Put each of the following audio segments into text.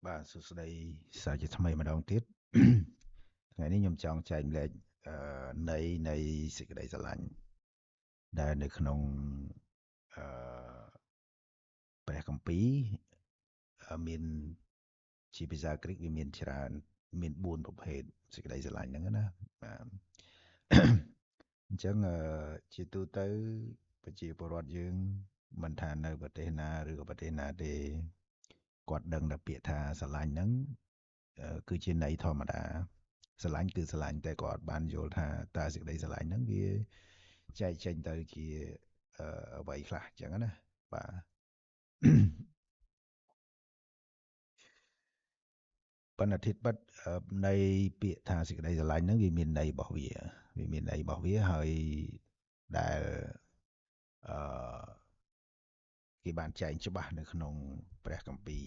បាទសួស្តីសាជាថ្មីម្ដងទៀតថ្ងៃនេះខ្ញុំចង់ចែកម្លែកន័យនៃសេចក្តីស្រឡាញ់ដែលនៅក្នុងអឺព្រះគម្ពីរមានជាភាសាក្រិកវាមានច្រើនមាន4ប្រភេទសេចក្តីស្រឡាញ់ហ្នឹងណាបាទអញ្ចឹងជាទូទៅប្រជាពលរដ្ឋយើងមិនថានៅប្រទេសណាឬក៏ប្រទេសណាទេគាត់ដឹងតែពាក្យថាស្រឡាញ់ហ្នឹងគឺជាន័យធម្មតាស្រឡាញ់គឺស្រឡាញ់តែគាត់អត់បានយល់ថាតើសេចក្តីស្រឡាញ់ហ្នឹងវាចែកចេញទៅជាអ្វីខ្លះអញ្ចឹងណាបាទបណ្ឌិតបិទនៃពាក្យថាសេចក្តីស្រឡាញ់ហ្នឹងវាមានន័យរបស់វាមានន័យរបស់វាហើយដែលអឺគេបានចែងច្បាស់នៅក្នុងព្រះគម្ពីរ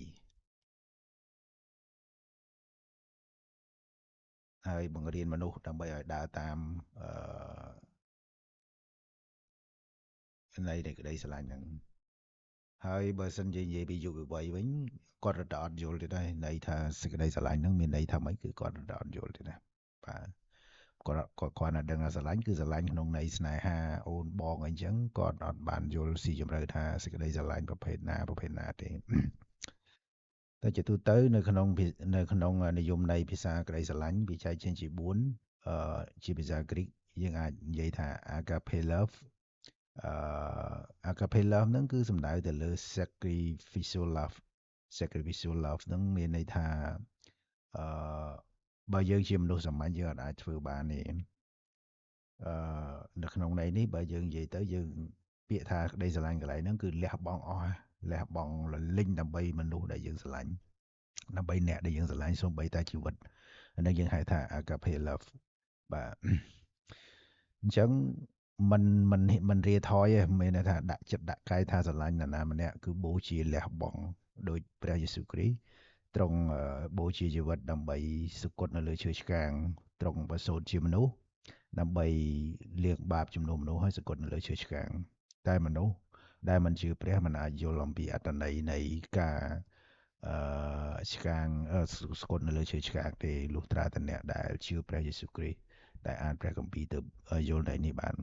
ហើយបង្រៀនមនុស្សដើម្បីឲ្យដើរតាមន័យនៃក្តីស្រឡាញ់ហ្នឹងហើយបើសិនជានិយាយពីយុវវ័យវិញគាត់រត់តែអត់យល់ទេដែរន័យថាសេចក្តីស្រឡាញ់ហ្នឹងមានន័យថាម៉េចគឺគាត់រត់តែអត់យល់ទេណាបាទគាត់គ្រាន់តែដឹងថាស្រឡាញ់គឺស្រឡាញ់ក្នុងន័យស្នេហាអូនបងអីចឹងគាត់អត់បានយល់ស៊ីជម្រៅថាសេចក្តីស្រឡាញ់ប្រភេទណាទេតែជាទូទៅនៅក្នុងនិយមន័យភាសាក្តីស្រឡាញ់វាចែកចេញជា4ជាភាសាគ្រីកយើងអាចនិយាយថា agape love អឺ agape love ហ្នឹងគឺសំដៅទៅលើ sacrificial love sacrificial love ហ្នឹងមានន័យថាអឺបើយើងជាមនុស្សសាមញ្ញយើងអាចធ្វើបានទេអឺនៅក្នុងន័យនេះបើយើងនិយាយទៅយើងពាក្យថាក្តីស្រឡាញ់កន្លែងហ្នឹងគឺលះបង់អស់លះបង់រលីងដើម្បីមនុស្សដែលយើងស្រឡាញ់ដើម្បីអ្នកដែលយើងស្រឡាញ់សូម្បីតែជីវិតអានេះយើងហៅថា agape love បាទអញ្ចឹងមិនមិនរាថយទេមានន័យថាដាក់ចិត្តដាក់កាយថាស្រឡាញ់នរណាម្នាក់គឺបូជាលះបង់ដោយព្រះយេស៊ូវគ្រីស្ទទ្រង់បូជាជីវិតដើម្បីសុគតនៅលើឈើឆ្កាងទ្រង់ប្រសូតជាមនុស្សដើម្បីលាងបាបជំនួសមនុស្សឲ្យសុគតនៅលើឈើឆ្កាងតែមនុស្សដែលមិនជឿព្រះមិនអាចយល់អំពីអត្ថន័យនៃការអឆ្កាងស្គត់នៅលើឈើឆ្កាងទេលុះត្រាតែអ្នកដែលជឿព្រះយេស៊ូវគ្រីស្ទដែលអានព្រះគម្ពីរទៅយល់ន័យនេះបាន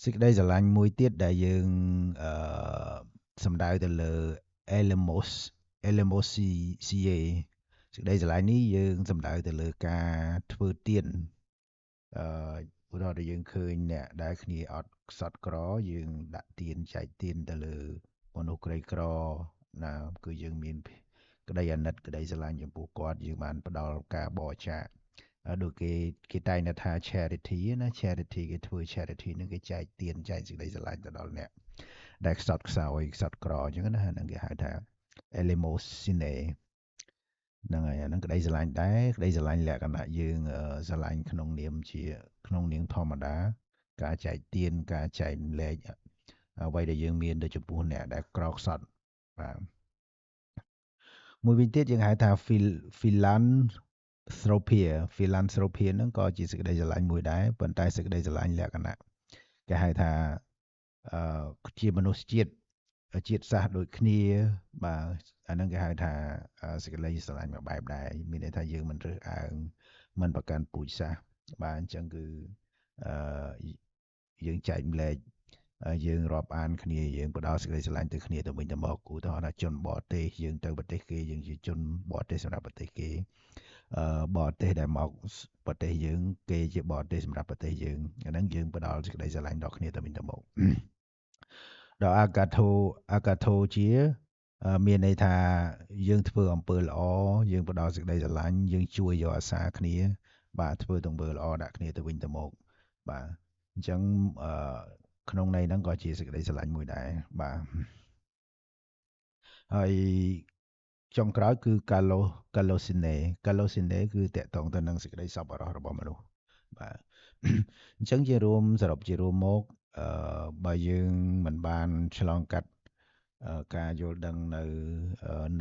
សេចក្តីស្រឡាញ់មួយទៀតដែលយើងអឺសំដៅទៅលើ elemos elemosia សេចក្តីស្រឡាញ់នេះយើងសំដៅទៅលើការធ្វើទៀនអឺឧទាហរណ៍ដែលយើងឃើញអ្នកដែលគ្នាអត់ខ្សត់ក្រយើងដាក់ទៀនចែកទៀនទៅលើមនុស្សក្រីក្រណាគឺយើងមានក្តីអាណិតក្តីស្រឡាញ់ចំពោះគាត់យើងបានផ្ដល់ការបរិច្ចាគដូចគេតែងថា charity ណា charity គេធ្វើ charity នឹងគេចែកទានចែកសេចក្តីស្រឡាញ់ទៅដល់អ្នកដែលខ្សត់ខ្សោយខ្សត់ក្រអញ្ចឹងណាហ្នឹងគេហៅថា elemosine ហ្នឹងហើយអាហ្នឹងក្តីស្រឡាញ់ដែរក្តីស្រឡាញ់លក្ខណៈយើងស្រឡាញ់ក្នុងនាមធម្មតាការចែកទានការចែកលែកអ្វីដែលយើងមានទៅចំពោះអ្នកដែលក្រខ្សត់បាទមួយវិញទៀតយើងហៅថា philanthropia philanthropia ហ្នឹងក៏ជាសេចក្តីស្រឡាញ់មួយដែរប៉ុន្តែសេចក្តីស្រឡាញ់លក្ខណៈគេហៅថាអជាមនុស្សជាតិសាសន៍ដូចគ្នាបាទអាហ្នឹងគេហៅថាសេចក្តីស្រឡាញ់មួយបែបដែរមានន័យថាយើងមិនរើសអើងមិនប្រកាន់ពូជសាសន៍បាទអញ្ចឹងគឺអឺយើងចែកម្លែកយើងរាប់អានគ្នាយើងផ្ដល់សេចក្តីស្រឡាញ់ទៅគ្នាទៅវិញទៅមកឧទាហរណ៍ថាជនបរទេសយើងទៅប្រទេសគេយើងជាជនបរទេសសម្រាប់ប្រទេសគេបរទេសដែលមកប្រទេសយើងគេជាបរទេសសម្រាប់ប្រទេសយើងអាហ្នឹងយើងផ្ដល់សេចក្តីស្រឡាញ់ដល់គ្នាទៅវិញទៅមកដល់អាកាថូជាមានន័យថាយើងធ្វើអំពើល្អយើងផ្ដល់សេចក្តីស្រឡាញ់យើងជួយយកអាសារគ្នាបាទធ្វើទង្វើល្អដាក់គ្នាទៅវិញទៅមកបាទអញ្ចឹងក្នុងន័យហ្នឹងក៏ជាសេចក្តីស្រឡាញ់មួយដែរបាទហើយចុងក្រោយគឺ kalosine គឺតកតងទៅនឹងសេចក្តីសប្បុរសរបស់មនុស្សបាទអញ្ចឹងជារួមសរុបជារួមមកបើយើងមិនបានឆ្លងកាត់ការយល់ដឹងនៅ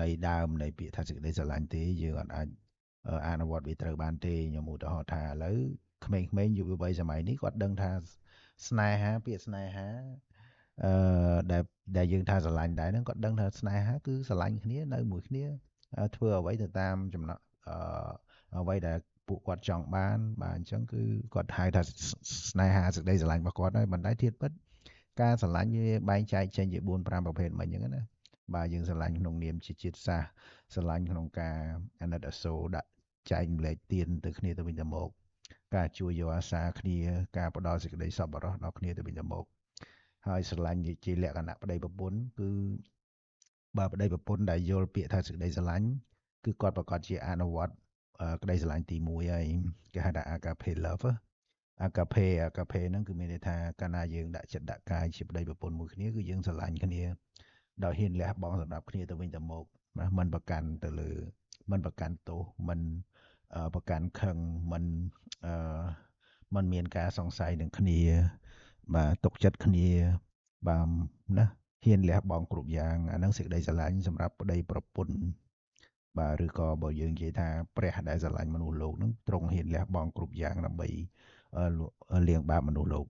ន័យដើមនៃពាក្យថាសេចក្តីស្រឡាញ់ទេយើងអាចអនុវត្តវាត្រូវបានទេខ្ញុំឧទាហរណ៍ថាឥឡូវក្មេងៗយុវវ័យសម័យនេះគាត់ដឹងថាស្នេហាពាក្យស្នេហា អឺដែលយើងថាស្រឡាញ់ដែរហ្នឹងគាត់ដឹងថាស្នេហាគឺស្រឡាញ់គ្នានៅមួយគ្នាធ្វើអ្វីទៅតាមចំណត់អ្វីដែលពួកគាត់ចង់បានបាទអញ្ចឹងគឺគាត់ហៅថាស្នេហាសេចក្តីស្រឡាញ់របស់គាត់ហើយមិនដែរធៀបពិតការស្រឡាញ់វាបែងចែកចេញជា4 5ប្រភេទមិនអញ្ចឹងណាបាទយើងស្រឡាញ់ក្នុងនាមជាជាតិសាសន៍ស្រឡាញ់ក្នុងការអាណិតអាសូរដាក់ចែកម្លែកទានទៅគ្នាទៅវិញទៅមកការជួយយកអាសាគ្នាការផ្ដល់សេចក្តីសប្បុរសដល់គ្នាទៅវិញទៅមកហើយស្រឡាញ់ជាលក្ខណៈប្តីប្រពន្ធគឺបើប្តីប្រពន្ធដែលយល់ពាក្យថាសេចក្តីស្រឡាញ់គឺគាត់ប្រកាសជាអនុវត្តក្តីស្រឡាញ់ទី1ហើយគេហៅថា agape love អាកាផេហ្នឹងគឺមានន័យថាកាលណាយើងដាក់ចិត្តដាក់កាយជាប្តីប្រពន្ធមួយគ្នាគឺយើងស្រឡាញ់គ្នាដោយហ៊ានលះបង់សម្រាប់គ្នាទៅវិញទៅមកណាមិនប្រកាន់ទៅលើមិនប្រកាន់ទោសមិនប្រកាន់ខឹងមិនអឺមិនមានការសង្ស័យនឹងគ្នាបាទទុកចិត្តគ្នាបាទណាហ៊ានលះបង់គ្រប់យ៉ាងអាហ្នឹងសេចក្តីស្រឡាញ់សម្រាប់ប្តីប្រពន្ធបាទឬក៏បើយើងនិយាយថាព្រះដែលស្រឡាញ់មនុស្សលោកហ្នឹងទ្រង់ហ៊ានលះបង់គ្រប់យ៉ាងដើម្បីលាងបាបមនុស្សលោក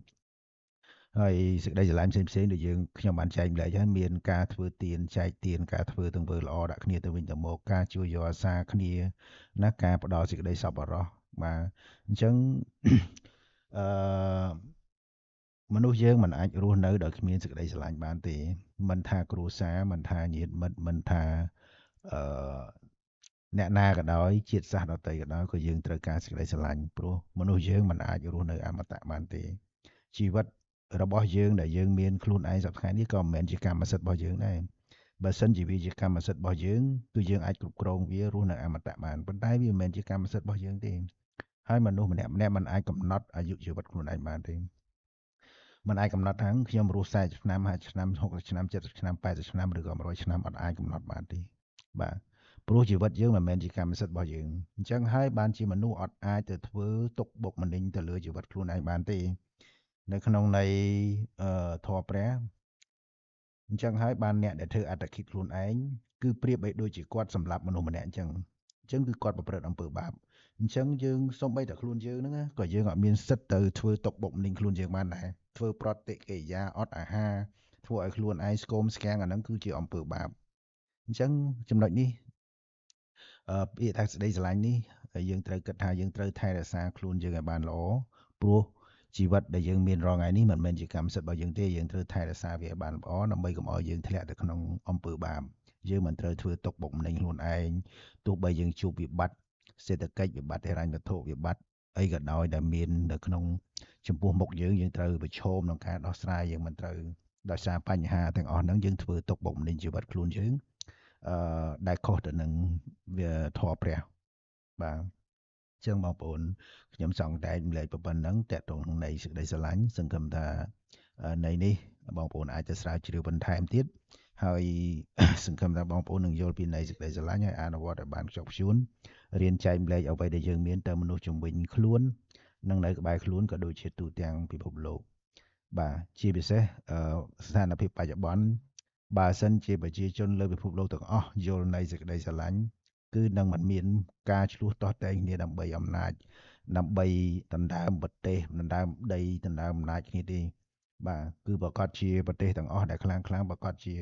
ហើយសេចក្តីស្រឡាញ់ផ្សេងៗដូចយើងខ្ញុំបានចែកម្លែកហើយមានការធ្វើទានចែកទានការធ្វើទាំងធ្វើល្អដាក់គ្នាទៅវិញទៅមកការជួយយកអាសាគ្នាណាការផ្ដល់សេចក្តីសប្បុរសបាទអញ្ចឹងអឺមនុស្សយើងមិនអាចរស់នៅដោយគ្មានសេចក្តីស្រឡាញ់បានទេមិនថាគ្រួសារមិនថាញាតិមិត្តមិនថាអឺអ្នកណាក៏ដោយជាតិសាសន៍ដទៃក៏ដោយក៏យើងត្រូវការសេចក្តីស្រឡាញ់ព្រោះមនុស្សយើងមិនអាចរស់នៅអមតៈបានទេជីវិតរបស់យើងដែលយើងមានខ្លួនឯងសប្តាហ៍នេះក៏មិនមែនជាកម្មសិទ្ធិរបស់យើងដែរបើសិនជាវាជាកម្មសិទ្ធិរបស់យើងគឺយើងអាចគ្រប់គ្រងវារស់នៅអមតៈបានប៉ុន្តែវាមិនមែនជាកម្មសិទ្ធិរបស់យើងទេហើយមនុស្សម្នាក់ម្នាក់មិនអាចកំណត់អាយុជីវិតខ្លួនឯងបានទេមិនអាចកំណត់ថាខ្ញុំរស់40ឆ្នាំ50ឆ្នាំ60ឆ្នាំ70ឆ្នាំ80ឆ្នាំឬក៏100ឆ្នាំអត់អាចកំណត់បានទេបាទព្រោះជីវិតយើងមិនមែនជាកម្មសិទ្ធិរបស់យើងអញ្ចឹងហើយបានជាមនុស្សអត់អាចទៅធ្វើទុកបុកម្នេញទៅលើជីវិតខ្លួនឯងបានទេនៅក្នុងន័យធម៌ព្រះអញ្ចឹងហើយបានអ្នកដែលធ្វើអត្តឃាតខ្លួនឯងគឺប្រៀបបីដូចជាគាត់សម្លាប់មនុស្សម្នាក់អញ្ចឹងគឺគាត់ប្រព្រឹត្តអំពើបាបអញ្ចឹងយើងសូម្បីតែខ្លួនយើងហ្នឹងក៏យើងអត់មានសិទ្ធទៅធ្វើទុកបុកម្នេញខ្លួនយើងបានដែរធ្វើប្រតិកិរិយាអត់អាហារធ្វើឲ្យខ្លួនឯងស្គមស្គាំងអាហ្នឹងគឺជាអំពើបាបអញ្ចឹងចំណុចនេះពាក្យថាសេចក្តីស្រឡាញ់នេះយើងត្រូវគិតថាយើងត្រូវថែរក្សាខ្លួនយើងឲ្យបានល្អព្រោះជីវិតដែលយើងមានរាល់ថ្ងៃនេះមិនមែនជាកម្មសិទ្ធិរបស់យើងទេយើងត្រូវថែរក្សាវាឲ្យបានល្អដើម្បីកុំឲ្យយើងធ្លាក់ទៅក្នុងអំពើបាបយើងមិនត្រូវធ្វើទុកបុកម្នេញខ្លួនឯងទោះបីយើងជួបវិបត្តិសេដ្ឋកិច្ចវិបត្តិហិរញ្ញវត្ថុវិបត្តិអីក៏ដោយដែលមាននៅក្នុងចំពោះមុខយើងត្រូវប្រឈមនឹងការដោះស្រាយយើងមិនត្រូវដោយសារបញ្ហាទាំងអស់ហ្នឹងយើងធ្វើទុកបុកម្នេញជីវិតខ្លួនយើងដែលខុសទៅនឹងវាធម៌ព្រះបាទចឹងបងប្អូនខ្ញុំសង្កេតម្លែកប៉ុណ្ណឹងតកតងក្នុងន័យសេចក្តីស្រឡាញ់សង្ឃឹមថាន័យនេះបងប្អូនអាចទៅស្រាវជ្រាវបន្ថែមទៀតហើយសង្ឃឹមថាបងប្អូននឹងយល់ពីន័យសេចក្តីស្រឡាញ់ហើយអនុវត្តឲ្យបានខ្ជាប់ខ្ជួនរៀនចែកម្លែកអ្វីដែលយើងមានទៅមនុស្សជំនាញខ្លួននិងនៅក្បែរខ្លួនក៏ដូចជាទូទាំងពិភពលោកបាទជាពិសេសស្ថានភាពបច្ចុប្បន្នបើសិនជាប្រជាជនលើពិភពលោកទាំងអស់យល់នៃសេចក្តីស្រឡាញ់គឺនឹងមិនមានការឆ្លោះទាស់តែងគ្នាដើម្បីអំណាចដើម្បីដណ្ដើមប្រទេសដណ្ដើមដីដណ្ដើមអំណាចគ្នាទេបាទគឺប្រកាសជាប្រទេសទាំងអស់ដែលខ្លាំងប្រកាសជា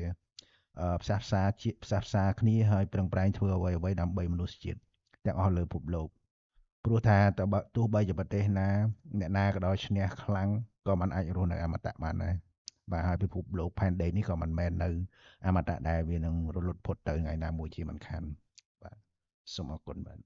ផ្សះផ្សាជាផ្សះផ្សាគ្នាហើយប្រឹងប្រែងធ្វើអ្វីដើម្បីមនុស្សជាតិទាំងអស់លើពិភពលោកព្រោះថាទោះបីជាប្រទេសណាអ្នកណាក៏ដោយឈ្នះខ្លាំងក៏មិនអាចរស់នៅអមតៈបានដែរបាទហើយពិភពលោកផែនដីនេះក៏មិនមែននៅអមតៈដែរវានឹងរលត់ផុតទៅថ្ងៃណាមួយជាមិនខានបាទសូមអរគុណបាទ